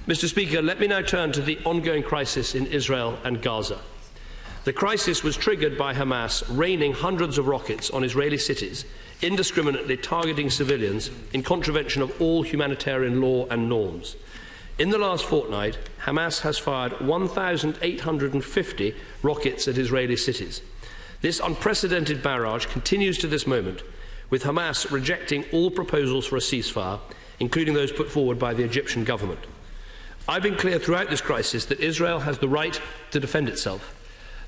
Mr. Speaker, let me now turn to the ongoing crisis in Israel and Gaza. The crisis was triggered by Hamas raining hundreds of rockets on Israeli cities, indiscriminately targeting civilians in contravention of all humanitarian law and norms. In the last fortnight, Hamas has fired 1,850 rockets at Israeli cities. This unprecedented barrage continues to this moment, with Hamas rejecting all proposals for a ceasefire, including those put forward by the Egyptian government. I've been clear throughout this crisis that Israel has the right to defend itself.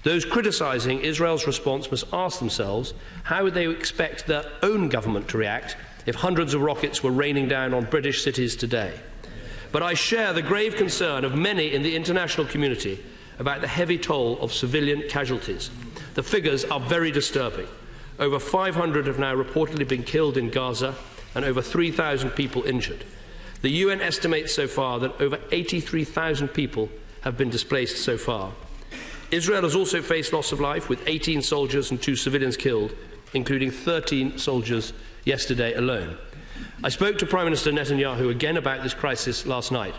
Those criticising Israel's response must ask themselves how would they expect their own government to react if hundreds of rockets were raining down on British cities today. But I share the grave concern of many in the international community about the heavy toll of civilian casualties. The figures are very disturbing. Over 500 have now reportedly been killed in Gaza and over 3,000 people injured. The UN estimates so far that over 83,000 people have been displaced so far. Israel has also faced loss of life, with 18 soldiers and 2 civilians killed, including 13 soldiers yesterday alone. I spoke to Prime Minister Netanyahu again about this crisis last night.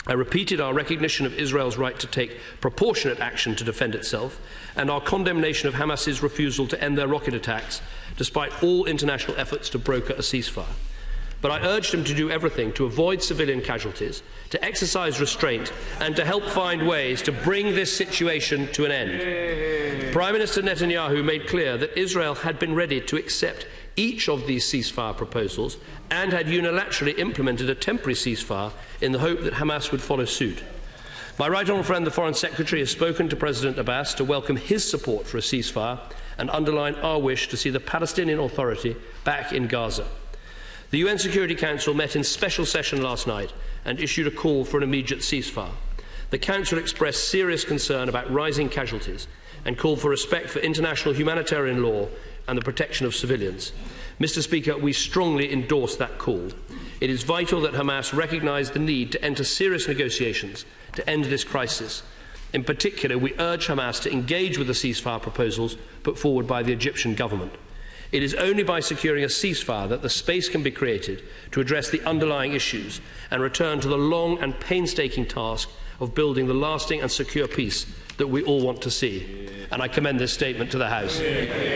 I repeated our recognition of Israel's right to take proportionate action to defend itself and our condemnation of Hamas's refusal to end their rocket attacks, despite all international efforts to broker a ceasefire. But I urged him to do everything to avoid civilian casualties, to exercise restraint and to help find ways to bring this situation to an end. Prime Minister Netanyahu made clear that Israel had been ready to accept each of these ceasefire proposals and had unilaterally implemented a temporary ceasefire in the hope that Hamas would follow suit. My right honourable friend, the Foreign Secretary, has spoken to President Abbas to welcome his support for a ceasefire and underline our wish to see the Palestinian Authority back in Gaza. The UN Security Council met in special session last night and issued a call for an immediate ceasefire. The Council expressed serious concern about rising casualties and called for respect for international humanitarian law and the protection of civilians. Mr. Speaker, we strongly endorse that call. It is vital that Hamas recognise the need to enter serious negotiations to end this crisis. In particular, we urge Hamas to engage with the ceasefire proposals put forward by the Egyptian government. It is only by securing a ceasefire that the space can be created to address the underlying issues and return to the long and painstaking task of building the lasting and secure peace that we all want to see. And I commend this statement to the House.